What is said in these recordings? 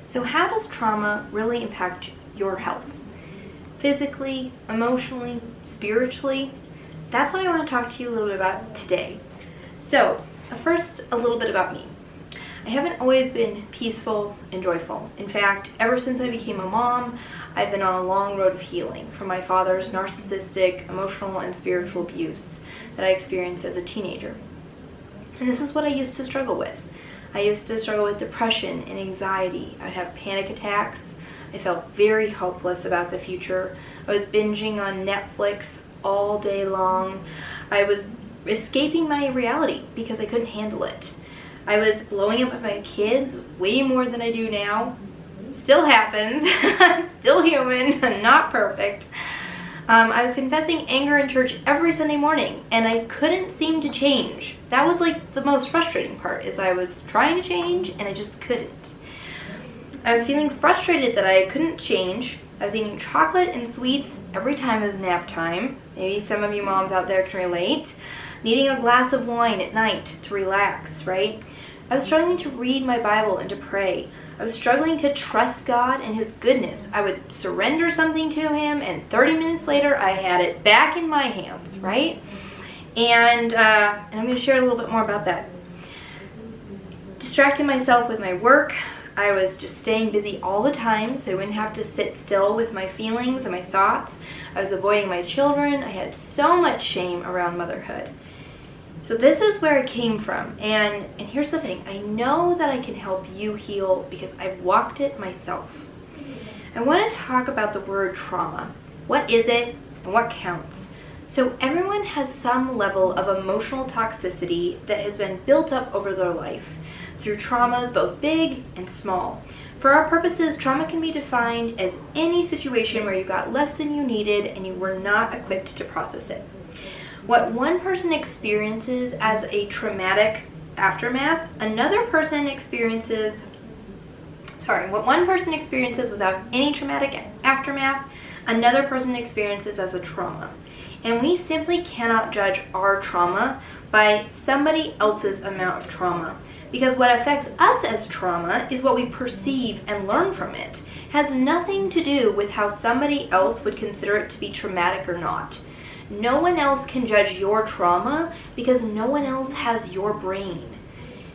So how does trauma really impact your health? Physically, emotionally, spiritually? That's what I want to talk to you a little bit about today. So, first, a little bit about me. I haven't always been peaceful and joyful. In fact, ever since I became a mom, I've been on a long road of healing from my father's narcissistic, emotional, and spiritual abuse that I experienced as a teenager. And this is what I used to struggle with. I used to struggle with depression and anxiety. I'd have panic attacks. I felt very hopeless about the future. I was binging on Netflix all day long. I was escaping my reality because I couldn't handle it. I was blowing up at my kids way more than I do now. Still happens. Still human. I'm not perfect. I was confessing anger in church every Sunday morning, and I couldn't seem to change. That was like the most frustrating part, is I was trying to change and I just couldn't. I was feeling frustrated that I couldn't change. I was eating chocolate and sweets every time it was nap time. Maybe some of you moms out there can relate. Needing a glass of wine at night to relax, right? I was struggling to read my Bible and to pray. I was struggling to trust God and His goodness. I would surrender something to Him, and 30 minutes later, I had it back in my hands, right? And I'm going to share a little bit more about that. Distracting myself with my work. I was just staying busy all the time, so I wouldn't have to sit still with my feelings and my thoughts. I was avoiding my children. I had so much shame around motherhood. So this is where it came from, and here's the thing. I know that I can help you heal because I've walked it myself. I want to talk about the word trauma. What is it and what counts? So everyone has some level of emotional toxicity that has been built up over their life through traumas both big and small. For our purposes, trauma can be defined as any situation where you got less than you needed and you were not equipped to process it. What one person experiences as a traumatic aftermath, what one person experiences without any traumatic aftermath, another person experiences as a trauma. And we simply cannot judge our trauma by somebody else's amount of trauma. Because what affects us as trauma is what we perceive and learn from it. It has nothing to do with how somebody else would consider it to be traumatic or not. No one else can judge your trauma because no one else has your brain.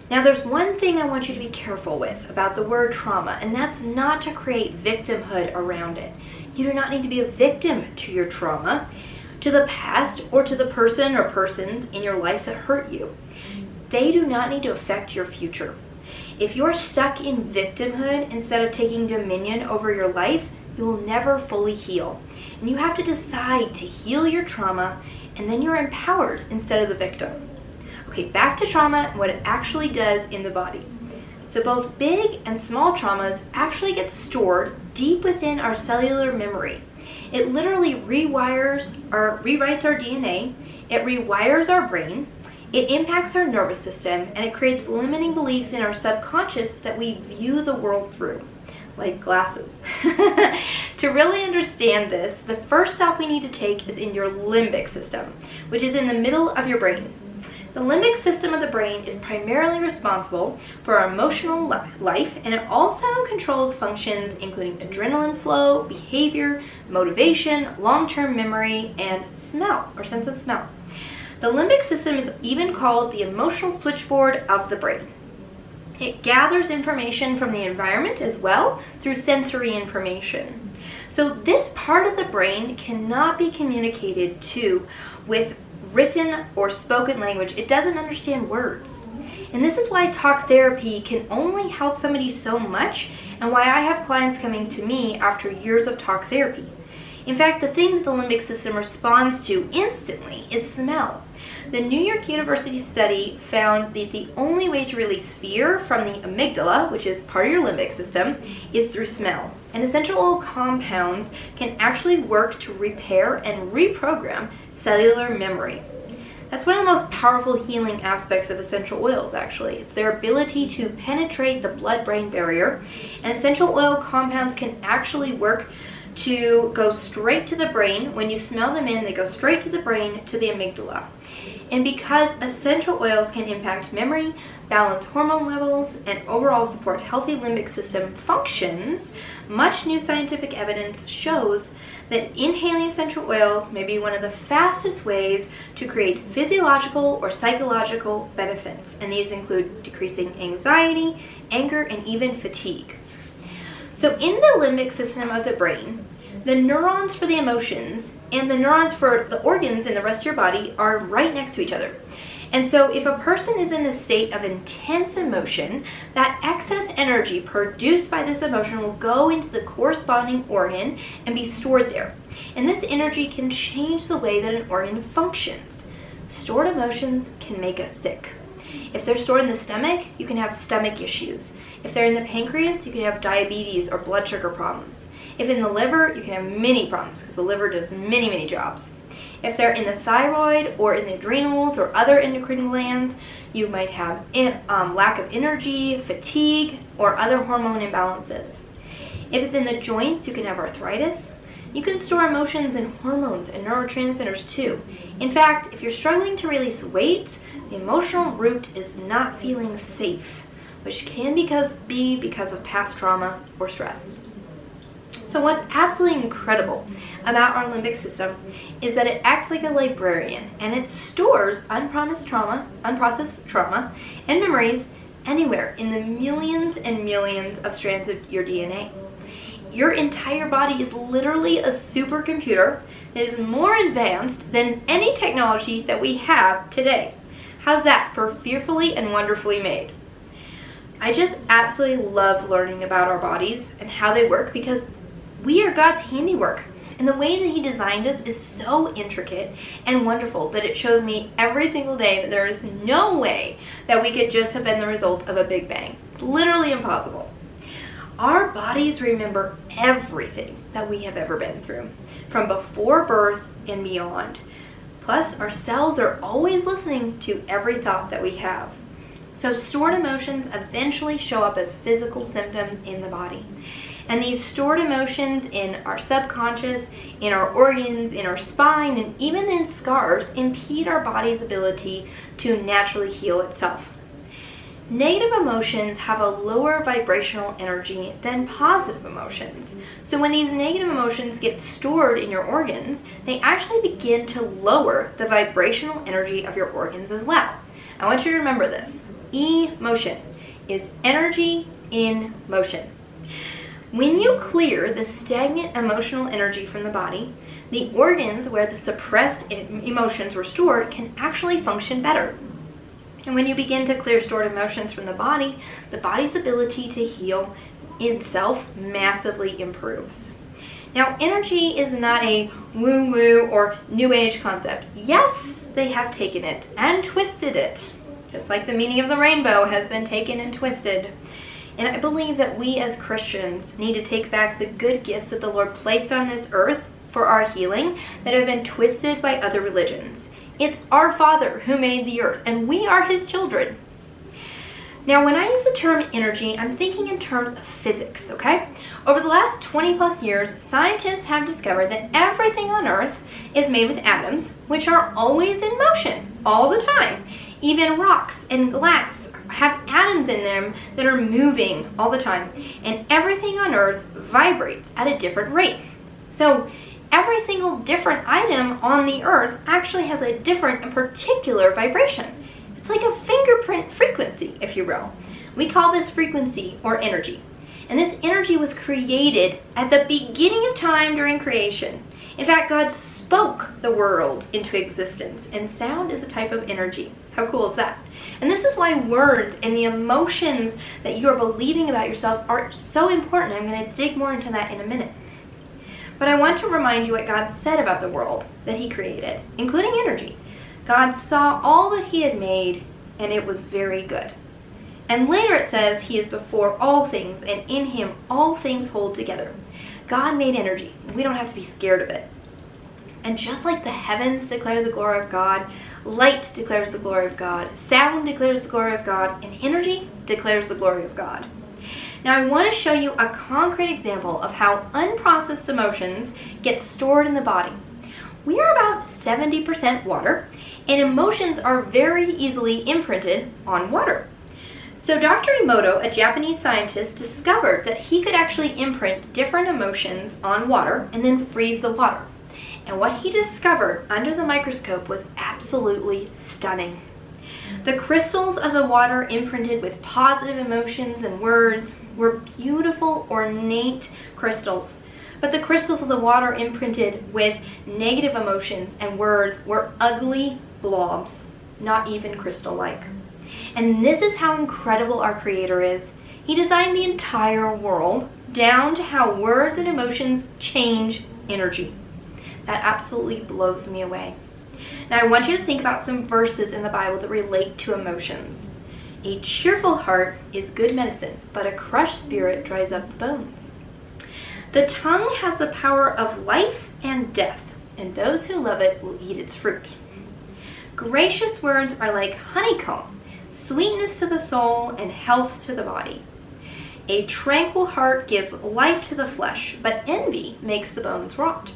Now, there's one thing I want you to be careful with about the word trauma, and that's not to create victimhood around it. You do not need to be a victim to your trauma, to the past, or to the person or persons in your life that hurt you. They do not need to affect your future. If you're stuck in victimhood instead of taking dominion over your life, you will never fully heal. And you have to decide to heal your trauma, and then you're empowered instead of the victim. Okay, back to trauma and what it actually does in the body. So both big and small traumas actually get stored deep within our cellular memory. It literally rewrites our DNA, it rewires our brain, it impacts our nervous system, and it creates limiting beliefs in our subconscious that we view the world through. Like glasses. To really understand this, the first stop we need to take is in your limbic system, which is in the middle of your brain. The limbic system of the brain is primarily responsible for our emotional life, and it also controls functions including adrenaline flow, behavior, motivation, long-term memory, and smell, or sense of smell. The limbic system is even called the emotional switchboard of the brain. It gathers information from the environment as well through sensory information. So this part of the brain cannot be communicated to with written or spoken language. It doesn't understand words. And this is why talk therapy can only help somebody so much, and why I have clients coming to me after years of talk therapy. In fact, the thing that the limbic system responds to instantly is smell. The New York University study found that the only way to release fear from the amygdala, which is part of your limbic system, is through smell. And essential oil compounds can actually work to repair and reprogram cellular memory. That's one of the most powerful healing aspects of essential oils, actually. It's their ability to penetrate the blood-brain barrier, and essential oil compounds can actually work to go straight to the brain. When you smell them in, they go straight to the brain, to the amygdala. And because essential oils can impact memory, balance hormone levels, and overall support healthy limbic system functions, much new scientific evidence shows that inhaling essential oils may be one of the fastest ways to create physiological or psychological benefits. And these include decreasing anxiety, anger, and even fatigue. So in the limbic system of the brain, the neurons for the emotions and the neurons for the organs in the rest of your body are right next to each other. And so if a person is in a state of intense emotion, that excess energy produced by this emotion will go into the corresponding organ and be stored there. And this energy can change the way that an organ functions. Stored emotions can make us sick. If they're stored in the stomach, you can have stomach issues. If they're in the pancreas, you can have diabetes or blood sugar problems. If in the liver, you can have many problems because the liver does many jobs. If they're in the thyroid or in the adrenals or other endocrine glands, you might have lack of energy, fatigue, or other hormone imbalances. If it's in the joints, you can have arthritis. You can store emotions in hormones and neurotransmitters too. In fact, if you're struggling to release weight, the emotional root is not feeling safe, which can be because of past trauma or stress. So what's absolutely incredible about our limbic system is that it acts like a librarian, and it stores unprocessed trauma and memories anywhere in the millions and millions of strands of your DNA. Your entire body is literally a supercomputer that is more advanced than any technology that we have today. How's that for fearfully and wonderfully made? I just absolutely love learning about our bodies and how they work because we are God's handiwork, and the way that He designed us is so intricate and wonderful that it shows me every single day that there is no way that we could just have been the result of a Big Bang. It's literally impossible. Our bodies remember everything that we have ever been through, from before birth and beyond. Plus, our cells are always listening to every thought that we have. So stored emotions eventually show up as physical symptoms in the body. And these stored emotions in our subconscious, in our organs, in our spine, and even in scars impede our body's ability to naturally heal itself. Negative emotions have a lower vibrational energy than positive emotions. So when these negative emotions get stored in your organs, they actually begin to lower the vibrational energy of your organs as well. I want you to remember this. Emotion is energy in motion. When you clear the stagnant emotional energy from the body, the organs where the suppressed emotions were stored can actually function better. And when you begin to clear stored emotions from the body's ability to heal itself massively improves. Now, energy is not a woo-woo or new age concept. Yes, they have taken it and twisted it, just like the meaning of the rainbow has been taken and twisted. And I believe that we as Christians need to take back the good gifts that the Lord placed on this earth for our healing that have been twisted by other religions. It's our Father who made the earth, and we are His children. Now, when I use the term energy, I'm thinking in terms of physics, okay? Over the last 20 plus years, scientists have discovered that everything on earth is made with atoms, which are always in motion all the time. Even rocks and glass have atoms in them that are moving all the time, and everything on earth vibrates at a different rate. So every single different item on the earth actually has a different and particular vibration. It's like a fingerprint frequency, if you will. We call this frequency or energy. And this energy was created at the beginning of time during creation. In fact, God spoke the world into existence, and sound is a type of energy. How cool is that? And this is why words and the emotions that you are believing about yourself are so important. I'm going to dig more into that in a minute. But I want to remind you what God said about the world that He created, including energy. God saw all that He had made, and it was very good. And later it says He is before all things, and in Him all things hold together. God made energy. We don't have to be scared of it. And just like the heavens declare the glory of God, light declares the glory of God, sound declares the glory of God, and energy declares the glory of God. Now I want to show you a concrete example of how unprocessed emotions get stored in the body. We are about 70% water, and emotions are very easily imprinted on water. So Dr. Emoto, a Japanese scientist, discovered that he could actually imprint different emotions on water and then freeze the water. And what he discovered under the microscope was absolutely stunning. The crystals of the water imprinted with positive emotions and words were beautiful, ornate crystals. But the crystals of the water imprinted with negative emotions and words were ugly blobs, not even crystal-like. And this is how incredible our Creator is. He designed the entire world down to how words and emotions change energy. That absolutely blows me away. Now I want you to think about some verses in the Bible that relate to emotions. A cheerful heart is good medicine, but a crushed spirit dries up the bones. The tongue has the power of life and death, and those who love it will eat its fruit. Gracious words are like honeycomb, sweetness to the soul and health to the body. A tranquil heart gives life to the flesh, but envy makes the bones rot.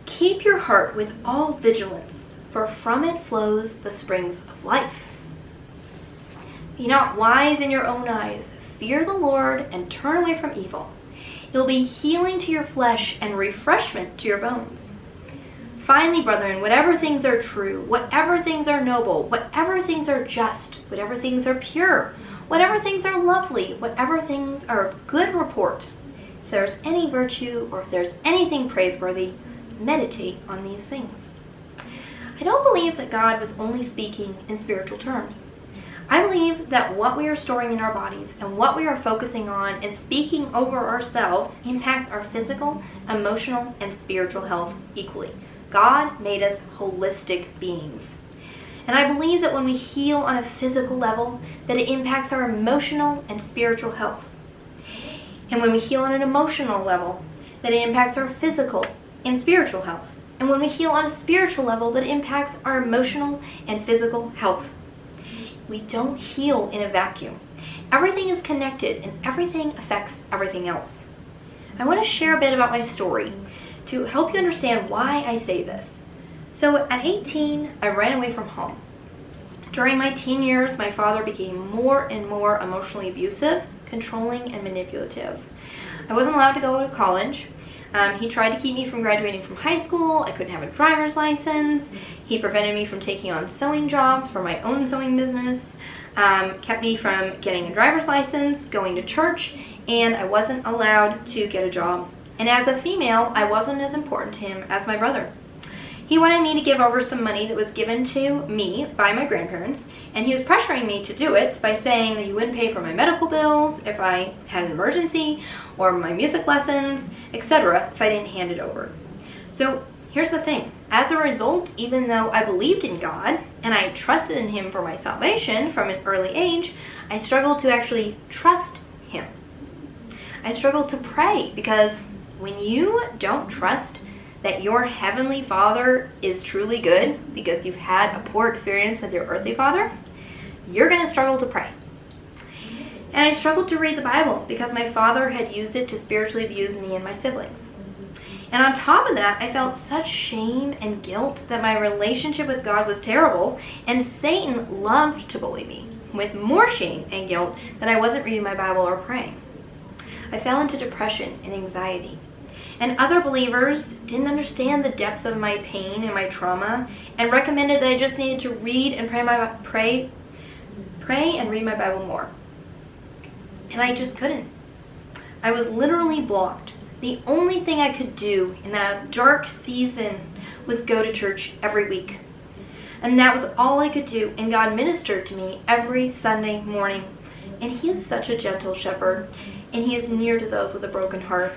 Keep your heart with all vigilance, for from it flows the springs of life. Be not wise in your own eyes. Fear the Lord and turn away from evil. It will be healing to your flesh and refreshment to your bones. Finally, brethren, whatever things are true, whatever things are noble, whatever things are just, whatever things are pure, whatever things are lovely, whatever things are of good report, if there's any virtue or if there's anything praiseworthy, meditate on these things. I don't believe that God was only speaking in spiritual terms. I believe that what we are storing in our bodies and what we are focusing on and speaking over ourselves impacts our physical, emotional, and spiritual health equally. God made us holistic beings. And I believe that when we heal on a physical level, that it impacts our emotional and spiritual health. And when we heal on an emotional level, that it impacts our physical and spiritual health. And when we heal on a spiritual level, that impacts our emotional and physical health. We don't heal in a vacuum. Everything is connected and everything affects everything else. I want to share a bit about my story to help you understand why I say this. So at 18, I ran away from home. During my teen years, my father became more and more emotionally abusive, controlling, and manipulative. I wasn't allowed to go to college. He tried to keep me from graduating from high school. I couldn't have a driver's license. He prevented me from taking on sewing jobs for my own sewing business, kept me from getting a driver's license, going to church, and I wasn't allowed to get a job. And as a female, I wasn't as important to him as my brother. He wanted me to give over some money that was given to me by my grandparents, and he was pressuring me to do it by saying that he wouldn't pay for my medical bills if I had an emergency, or my music lessons, etc. if I didn't hand it over. So here's the thing. As a result, even though I believed in God, and I trusted in Him for my salvation from an early age, I struggled to actually trust Him. I struggled to pray because when you don't trust that your Heavenly Father is truly good because you've had a poor experience with your earthly father, you're going to struggle to pray. And I struggled to read the Bible because my father had used it to spiritually abuse me and my siblings. And on top of that, I felt such shame and guilt that my relationship with God was terrible, and Satan loved to bully me with more shame and guilt that I wasn't reading my Bible or praying. I fell into depression and anxiety. And other believers didn't understand the depth of my pain and my trauma and recommended that I just needed to read and pray and read my Bible more. And I just couldn't. I was literally blocked. The only thing I could do in that dark season was go to church every week. And that was all I could do, and God ministered to me every Sunday morning. And He is such a gentle shepherd, and He is near to those with a broken heart.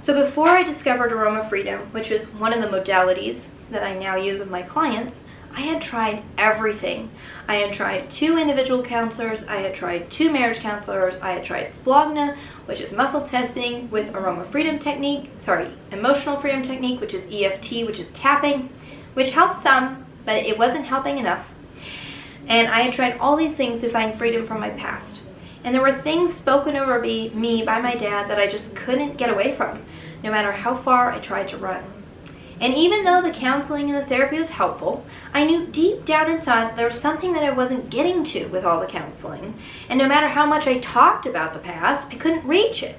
So before I discovered Aroma Freedom, which is one of the modalities that I now use with my clients, I had tried everything. I had tried 2 individual counselors, I had tried 2 marriage counselors, I had tried Splogna, which is muscle testing, with emotional freedom technique, which is EFT, which is tapping, which helps some, but it wasn't helping enough. And I had tried all these things to find freedom from my past. And there were things spoken over me by my dad that I just couldn't get away from, no matter how far I tried to run. And even though the counseling and the therapy was helpful, I knew deep down inside that there was something that I wasn't getting to with all the counseling. And no matter how much I talked about the past, I couldn't reach it.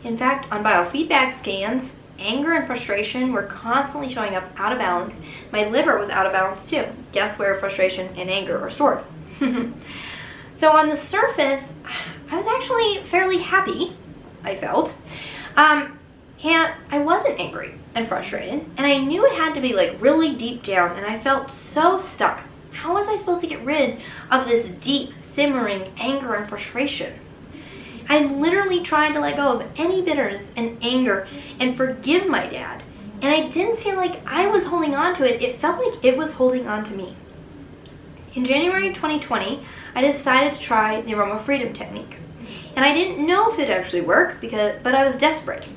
In fact, on biofeedback scans, anger and frustration were constantly showing up out of balance. My liver was out of balance too. Guess where frustration and anger are stored? So on the surface, I was actually fairly happy, I felt. And I wasn't angry and frustrated, and I knew it had to be like really deep down, and I felt so stuck. How was I supposed to get rid of this deep, simmering anger and frustration? I literally tried to let go of any bitterness and anger and forgive my dad, and I didn't feel like I was holding on to it. It felt like it was holding on to me. In January 2020, I decided to try the Aroma Freedom technique, and I didn't know if it actually worked, but I was desperate.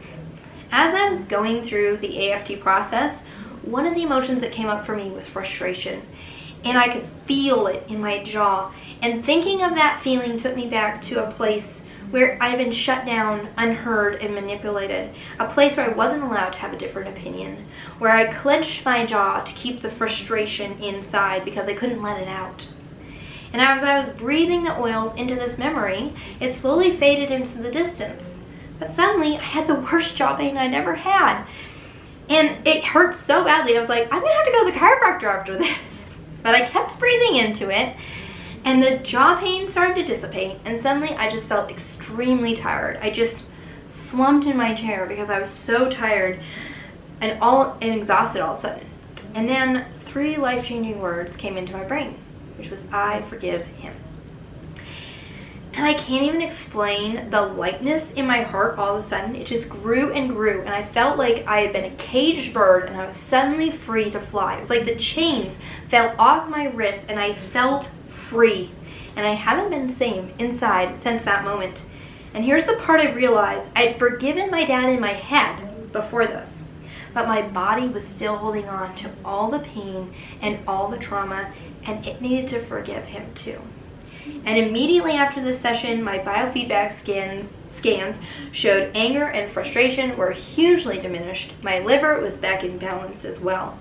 As I was going through the AFT process, one of the emotions that came up for me was frustration, and I could feel it in my jaw. And thinking of that feeling took me back to a place where I'd been shut down, unheard, and manipulated, a place where I wasn't allowed to have a different opinion, where I clenched my jaw to keep the frustration inside because I couldn't let it out. And as I was breathing the oils into this memory, it slowly faded into the distance. But suddenly, I had the worst jaw pain I'd ever had. And it hurt so badly, I was like, I'm gonna have to go to the chiropractor after this. But I kept breathing into it, and the jaw pain started to dissipate, and suddenly I just felt extremely tired. I just slumped in my chair because I was so tired and exhausted all of a sudden. And then 3 life-changing words came into my brain, which was, I forgive him. And I can't even explain the lightness in my heart all of a sudden. It just grew and grew, and I felt like I had been a caged bird and I was suddenly free to fly. It was like the chains fell off my wrists and I felt free. And I haven't been the same inside since that moment. And here's the part I realized. I had forgiven my dad in my head before this, but my body was still holding on to all the pain and all the trauma, and it needed to forgive him too. And immediately after this session, my biofeedback scans showed anger and frustration were hugely diminished. My liver was back in balance as well.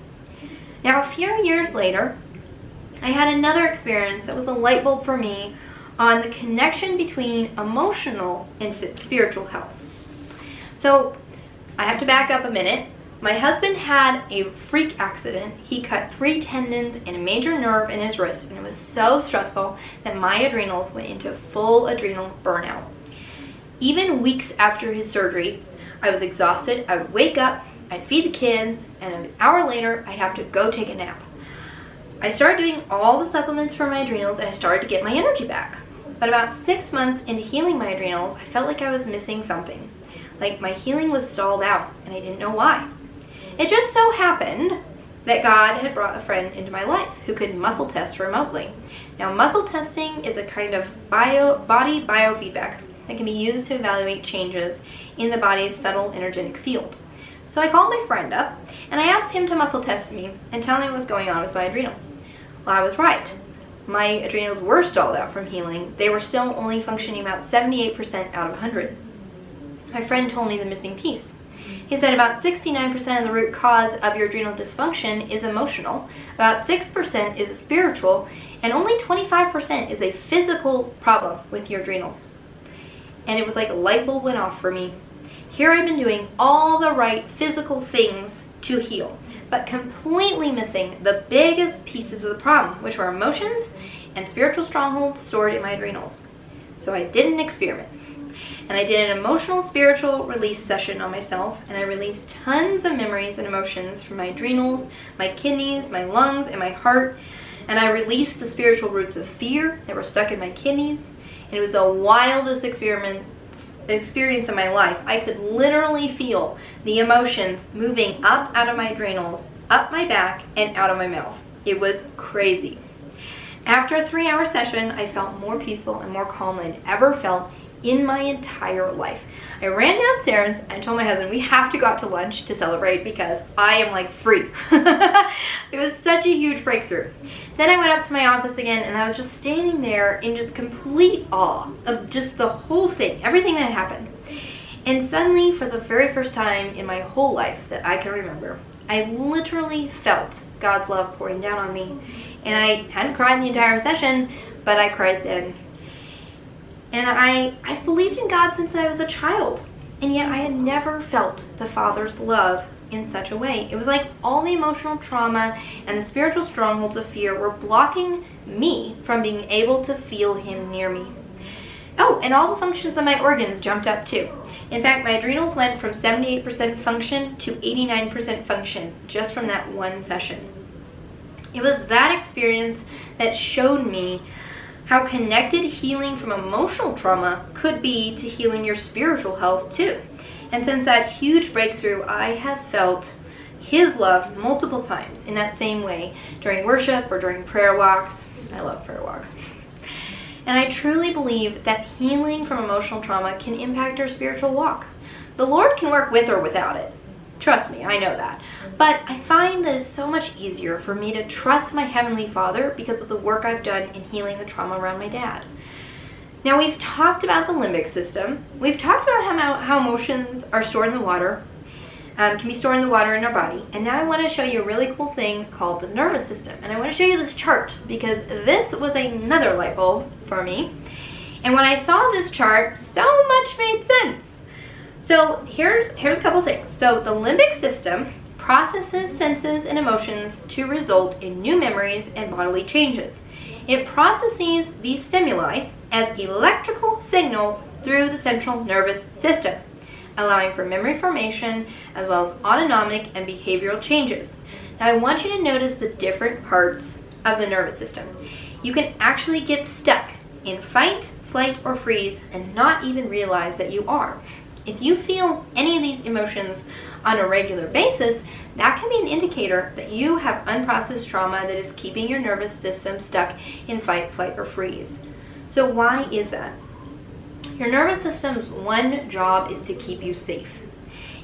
Now, a few years later, I had another experience that was a light bulb for me on the connection between emotional and spiritual health. So, I have to back up a minute. My husband had a freak accident. He cut 3 tendons and a major nerve in his wrist, and it was so stressful that my adrenals went into full adrenal burnout. Even weeks after his surgery, I was exhausted. I would wake up, I'd feed the kids, and an hour later, I'd have to go take a nap. I started doing all the supplements for my adrenals, and I started to get my energy back. But about 6 months into healing my adrenals, I felt like I was missing something. Like my healing was stalled out, and I didn't know why. It just so happened that God had brought a friend into my life who could muscle test remotely. Now, muscle testing is a kind of body biofeedback that can be used to evaluate changes in the body's subtle energetic field. So I called my friend up, and I asked him to muscle test me and tell me what was going on with my adrenals. Well, I was right. My adrenals were stalled out from healing. They were still only functioning about 78% out of 100. My friend told me the missing piece. He said about 69% of the root cause of your adrenal dysfunction is emotional, about 6% is spiritual, and only 25% is a physical problem with your adrenals. And it was like a light bulb went off for me. Here I've been doing all the right physical things to heal, but completely missing the biggest pieces of the problem, which were emotions and spiritual strongholds stored in my adrenals. So I did an experiment. And I did an emotional spiritual release session on myself, and I released tons of memories and emotions from my adrenals, my kidneys, my lungs, and my heart. And I released the spiritual roots of fear that were stuck in my kidneys. And it was the wildest experience of my life. I could literally feel the emotions moving up out of my adrenals, up my back, and out of my mouth. It was crazy. After a 3-hour session, I felt more peaceful and more calm than I'd ever felt in my entire life. I ran downstairs and told my husband we have to go out to lunch to celebrate because I am like free. It was such a huge breakthrough. Then I went up to my office again, and I was just standing there in just complete awe of just the whole thing, everything that happened. And suddenly, for the very first time in my whole life that I can remember, I literally felt God's love pouring down on me. And I hadn't cried the entire session, but I cried then. And I've believed in God since I was a child, and yet I had never felt the Father's love in such a way. It was like all the emotional trauma and the spiritual strongholds of fear were blocking me from being able to feel Him near me. Oh, and all the functions of my organs jumped up too. In fact, my adrenals went from 78% function to 89% function just from that one session. It was that experience that showed me how connected healing from emotional trauma could be to healing your spiritual health too. And since that huge breakthrough, I have felt His love multiple times in that same way during worship or during prayer walks. I love prayer walks. And I truly believe that healing from emotional trauma can impact our spiritual walk. The Lord can work with or without it. Trust me, I know that. But I find that it's so much easier for me to trust my Heavenly Father because of the work I've done in healing the trauma around my dad. Now, we've talked about the limbic system. We've talked about how emotions are stored in the water, can be stored in the water in our body. And now I want to show you a really cool thing called the nervous system. And I want to show you this chart because this was another light bulb for me. And when I saw this chart, so much made sense. So here's a couple things. So the limbic system processes senses and emotions to result in new memories and bodily changes. It processes these stimuli as electrical signals through the central nervous system, allowing for memory formation as well as autonomic and behavioral changes. Now I want you to notice the different parts of the nervous system. You can actually get stuck in fight, flight, or freeze and not even realize that you are. If you feel any of these emotions on a regular basis, that can be an indicator that you have unprocessed trauma that is keeping your nervous system stuck in fight, flight, or freeze. So why is that? Your nervous system's one job is to keep you safe.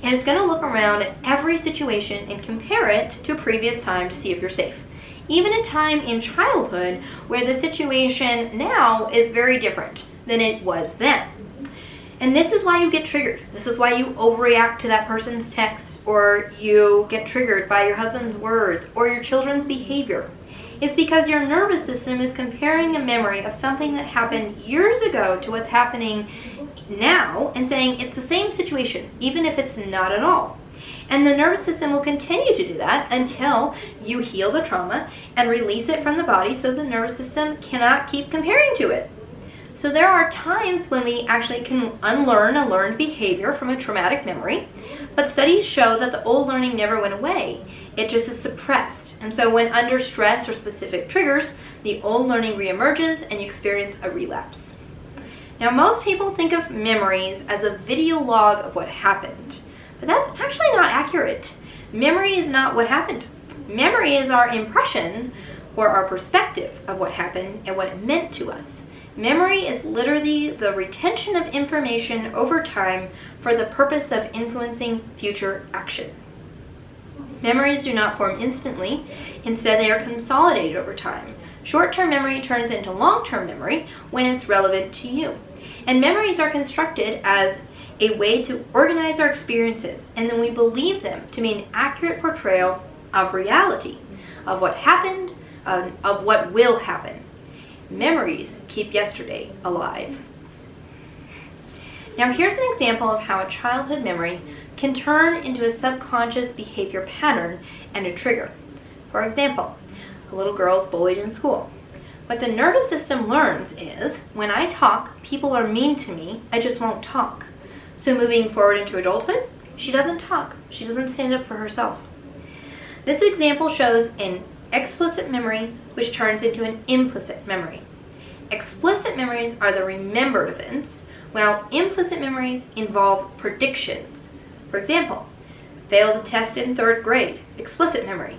And it's going to look around at every situation and compare it to a previous time to see if you're safe. Even a time in childhood where the situation now is very different than it was then. And this is why you get triggered. This is why you overreact to that person's text, or you get triggered by your husband's words or your children's behavior. It's because your nervous system is comparing a memory of something that happened years ago to what's happening now and saying it's the same situation, even if it's not at all. And the nervous system will continue to do that until you heal the trauma and release it from the body so the nervous system cannot keep comparing to it. So there are times when we actually can unlearn a learned behavior from a traumatic memory, but studies show that the old learning never went away. It just is suppressed. And so when under stress or specific triggers, the old learning reemerges and you experience a relapse. Now, most people think of memories as a video log of what happened, but that's actually not accurate. Memory is not what happened. Memory is our impression or our perspective of what happened and what it meant to us. Memory is literally the retention of information over time for the purpose of influencing future action. Memories do not form instantly. Instead, they are consolidated over time. Short-term memory turns into long-term memory when it's relevant to you. And memories are constructed as a way to organize our experiences, and then we believe them to be an accurate portrayal of reality, of what happened, of what will happen. Memories keep yesterday alive. Now here's an example of how a childhood memory can turn into a subconscious behavior pattern and a trigger. For example, a little girl is bullied in school. What the nervous system learns is, when I talk, people are mean to me, I just won't talk. So moving forward into adulthood, she doesn't talk. She doesn't stand up for herself. This example shows an explicit memory which turns into an implicit memory. Explicit memories are the remembered events, while implicit memories involve predictions. For example, failed a test in 3rd grade, explicit memory.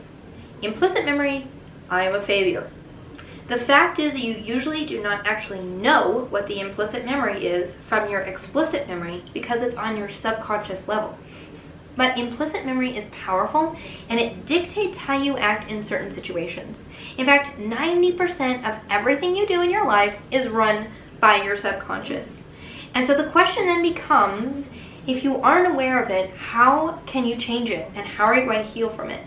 Implicit memory, I am a failure. The fact is that you usually do not actually know what the implicit memory is from your explicit memory because it's on your subconscious level. But implicit memory is powerful, and it dictates how you act in certain situations. In fact, 90% of everything you do in your life is run by your subconscious. And so the question then becomes, If you aren't aware of it, how can you change it, and how are you going to heal from it?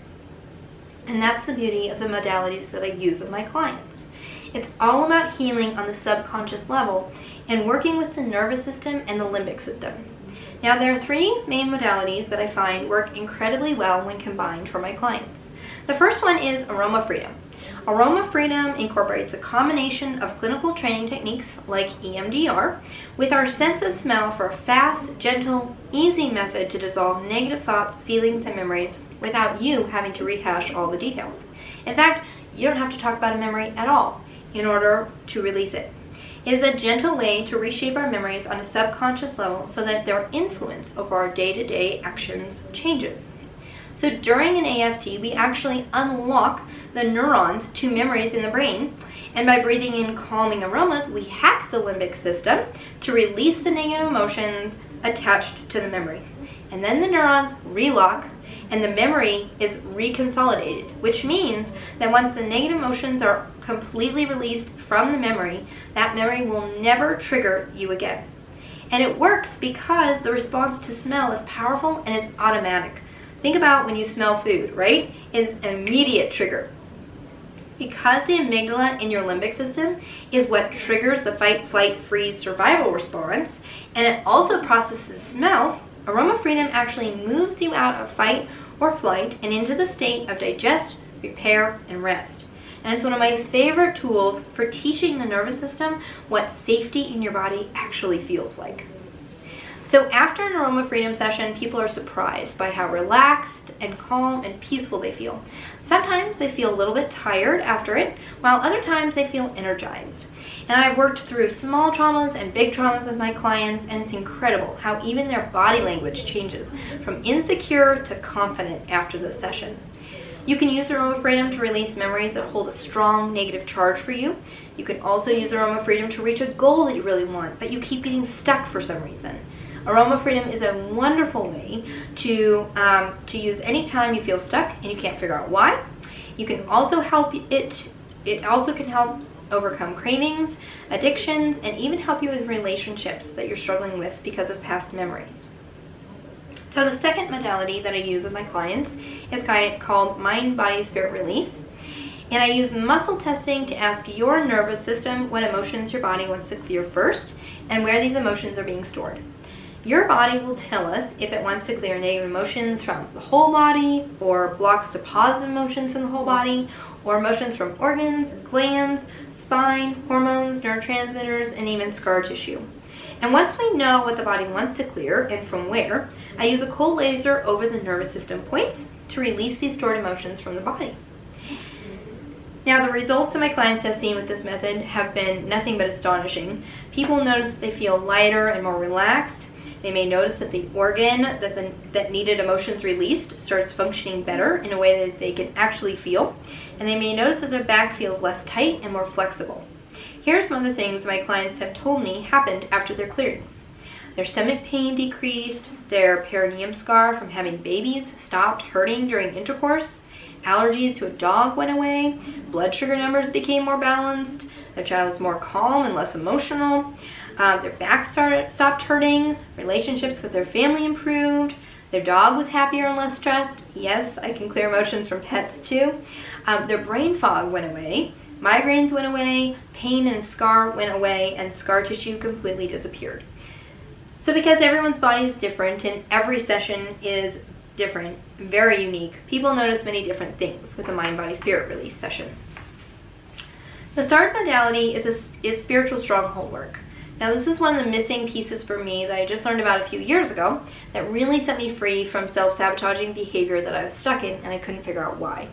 And that's the beauty of the modalities that I use with my clients. It's all about healing on the subconscious level and working with the nervous system and the limbic system. Now, there are 3 main modalities that I find work incredibly well when combined for my clients. The first one is aroma freedom. Aroma freedom incorporates a combination of clinical training techniques like EMDR with our sense of smell for a fast, gentle, easy method to dissolve negative thoughts, feelings, and memories without you having to rehash all the details. In fact, you don't have to talk about a memory at all in order to release it. It is a gentle way to reshape our memories on a subconscious level so that their influence over our day-to-day actions changes. So during an AFT, we actually unlock the neurons to memories in the brain, and by breathing in calming aromas, we hack the limbic system to release the negative emotions attached to the memory. And then the neurons relock, and the memory is reconsolidated, which means that once the negative emotions are completely released from the memory, that memory will never trigger you again. And it works because the response to smell is powerful and it's automatic. Think about when you smell food, right? It's an immediate trigger. Because the amygdala in your limbic system is what triggers the fight, flight, freeze, survival response, and it also processes smell, aroma freedom actually moves you out of fight or flight and into the state of digest, repair, and rest. And it's one of my favorite tools for teaching the nervous system what safety in your body actually feels like. So after an aroma freedom session, people are surprised by how relaxed and calm and peaceful they feel. Sometimes they feel a little bit tired after it, while other times they feel energized. And I've worked through small traumas and big traumas with my clients, and it's incredible how even their body language changes from insecure to confident after the session. You can use aroma freedom to release memories that hold a strong negative charge for you. You can also use aroma freedom to reach a goal that you really want, but you keep getting stuck for some reason. Aroma freedom is a wonderful way to use anytime you feel stuck and you can't figure out why. You can also help it also can help overcome cravings, addictions, and even help you with relationships that you're struggling with because of past memories. So the second modality that I use with my clients is called Mind, Body, Spirit Release. And I use muscle testing to ask your nervous system what emotions your body wants to clear first and where these emotions are being stored. Your body will tell us if it wants to clear negative emotions from the whole body, or blocks to positive emotions from the whole body, or emotions from organs, glands, spine, hormones, neurotransmitters, and even scar tissue. And once we know what the body wants to clear and from where, I use a cold laser over the nervous system points to release these stored emotions from the body. Now, the results that my clients have seen with this method have been nothing but astonishing. People notice that they feel lighter and more relaxed. They may notice that the organ that needed emotions released starts functioning better in a way that they can actually feel. And they may notice that their back feels less tight and more flexible. Here's some of the things my clients have told me happened after their clearings. Their stomach pain decreased, their perineum scar from having babies stopped hurting during intercourse, allergies to a dog went away, blood sugar numbers became more balanced, their child was more calm and less emotional, their back stopped hurting, relationships with their family improved, their dog was happier and less stressed. Yes, I can clear emotions from pets too. Their brain fog went away, migraines went away, pain and scar went away, and scar tissue completely disappeared. So because everyone's body is different and every session is different, very unique, people notice many different things with the Mind, Body, Spirit Release session. The third modality is spiritual stronghold work. Now, this is one of the missing pieces for me that I just learned about a few years ago that really set me free from self-sabotaging behavior that I was stuck in and I couldn't figure out why.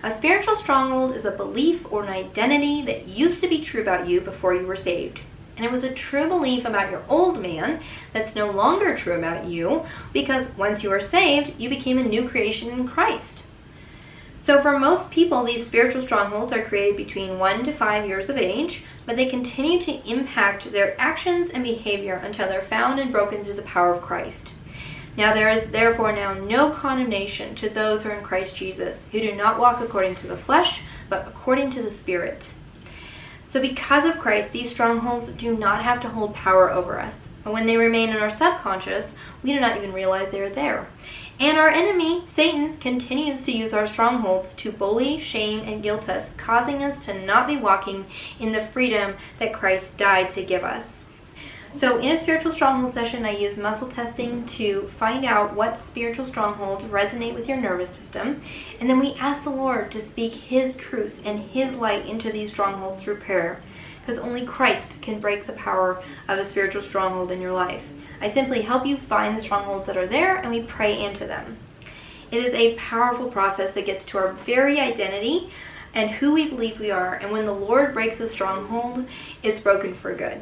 A spiritual stronghold is a belief or an identity that used to be true about you before you were saved. And it was a true belief about your old man that's no longer true about you because once you were saved, you became a new creation in Christ. So for most people, these spiritual strongholds are created between 1 to 5 years of age, but they continue to impact their actions and behavior until they're found and broken through the power of Christ. Now there is therefore now no condemnation to those who are in Christ Jesus, who do not walk according to the flesh, but according to the Spirit. So because of Christ, these strongholds do not have to hold power over us. But when they remain in our subconscious, we do not even realize they are there. And our enemy, Satan, continues to use our strongholds to bully, shame, and guilt us, causing us to not be walking in the freedom that Christ died to give us. So in a spiritual stronghold session, I use muscle testing to find out what spiritual strongholds resonate with your nervous system. And then we ask the Lord to speak His truth and His light into these strongholds through prayer. Because only Christ can break the power of a spiritual stronghold in your life. I simply help you find the strongholds that are there, and we pray into them. It is a powerful process that gets to our very identity and who we believe we are. And when the Lord breaks a stronghold, it's broken for good.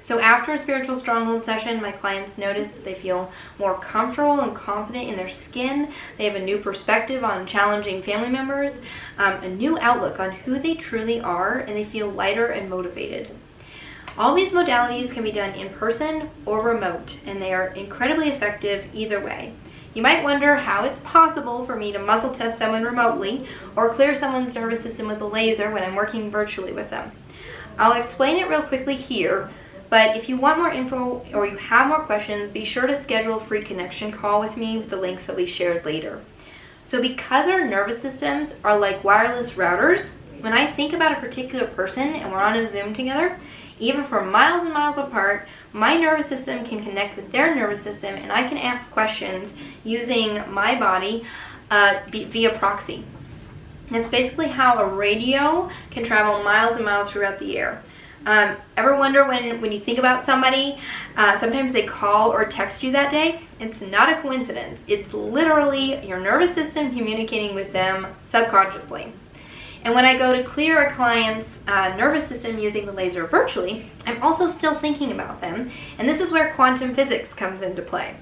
So after a spiritual stronghold session, my clients notice that they feel more comfortable and confident in their skin. They have a new perspective on challenging family members, a new outlook on who they truly are, and they feel lighter and motivated. All these modalities can be done in person or remote, and they are incredibly effective either way. You might wonder how it's possible for me to muscle test someone remotely or clear someone's nervous system with a laser when I'm working virtually with them. I'll explain it real quickly here, but if you want more info or you have more questions, be sure to schedule a free connection call with me with the links that we shared later. So because our nervous systems are like wireless routers, when I think about a particular person and we're on a Zoom together, even for miles and miles apart, my nervous system can connect with their nervous system, and I can ask questions using my body via proxy. And it's basically how a radio can travel miles and miles throughout the air. Ever wonder when you think about somebody, sometimes they call or text you that day? It's not a coincidence. It's literally your nervous system communicating with them subconsciously. And when I go to clear a client's nervous system using the laser virtually, I'm also still thinking about them, and this is where quantum physics comes into play.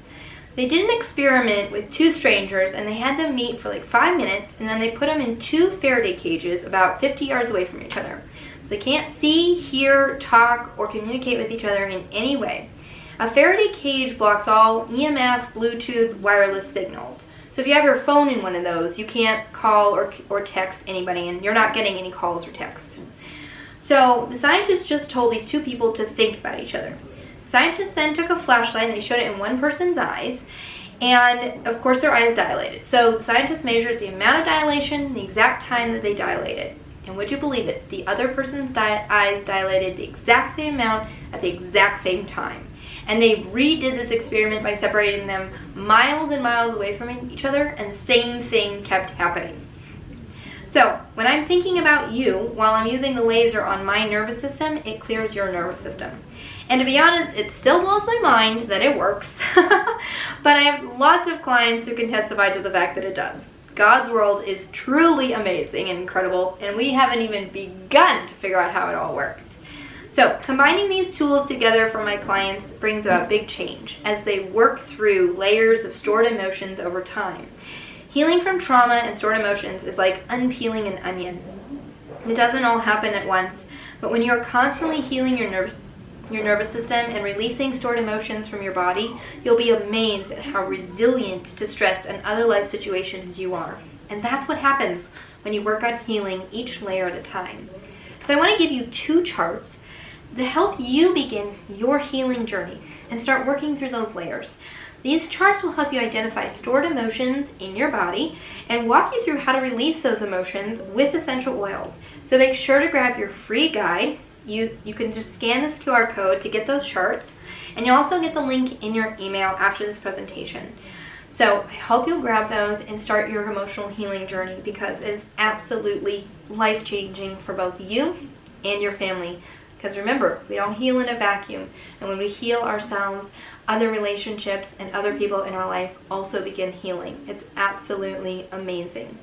They did an experiment with two strangers, and they had them meet for like 5 minutes, and then they put them in 2 Faraday cages about 50 yards away from each other. So they can't see, hear, talk, or communicate with each other in any way. A Faraday cage blocks all EMF, Bluetooth, wireless signals. So if you have your phone in one of those, you can't call or text anybody, and you're not getting any calls or texts. So the scientists just told these 2 people to think about each other. Scientists then took a flashlight and they showed it in one person's eyes, and of course their eyes dilated. So the scientists measured the amount of dilation and the exact time that they dilated. And would you believe it? The other person's eyes dilated the exact same amount at the exact same time. And they redid this experiment by separating them miles and miles away from each other, and the same thing kept happening. So when I'm thinking about you while I'm using the laser on my nervous system, it clears your nervous system. And to be honest, it still blows my mind that it works, but I have lots of clients who can testify to the fact that it does. God's world is truly amazing and incredible, and we haven't even begun to figure out how it all works. So combining these tools together for my clients brings about big change as they work through layers of stored emotions over time. Healing from trauma and stored emotions is like unpeeling an onion. It doesn't all happen at once, but when you're constantly healing your nervous system and releasing stored emotions from your body, you'll be amazed at how resilient to stress and other life situations you are. And that's what happens when you work on healing each layer at a time. So I want to give you 2 charts to help you begin your healing journey and start working through those layers. These charts will help you identify stored emotions in your body and walk you through how to release those emotions with essential oils. So make sure to grab your free guide. You can just scan this QR code to get those charts, and you'll also get the link in your email after this presentation. So I hope you'll grab those and start your emotional healing journey, because it is absolutely life-changing for both you and your family. Because remember, we don't heal in a vacuum. And when we heal ourselves, other relationships and other people in our life also begin healing. It's absolutely amazing.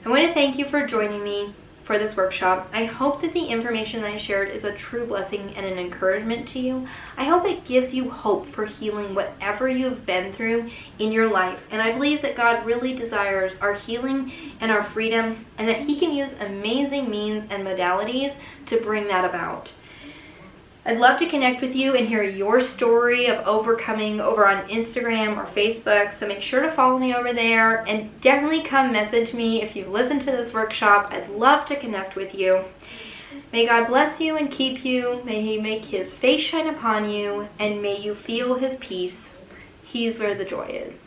I want to thank you for joining me for this workshop. I hope that the information that I shared is a true blessing and an encouragement to you. I hope it gives you hope for healing whatever you've been through in your life. And I believe that God really desires our healing and our freedom, and that He can use amazing means and modalities to bring that about. I'd love to connect with you and hear your story of overcoming over on Instagram or Facebook, so make sure to follow me over there, and definitely come message me if you've listened to this workshop. I'd love to connect with you. May God bless you and keep you. May He make His face shine upon you, and may you feel His peace. He's where the joy is.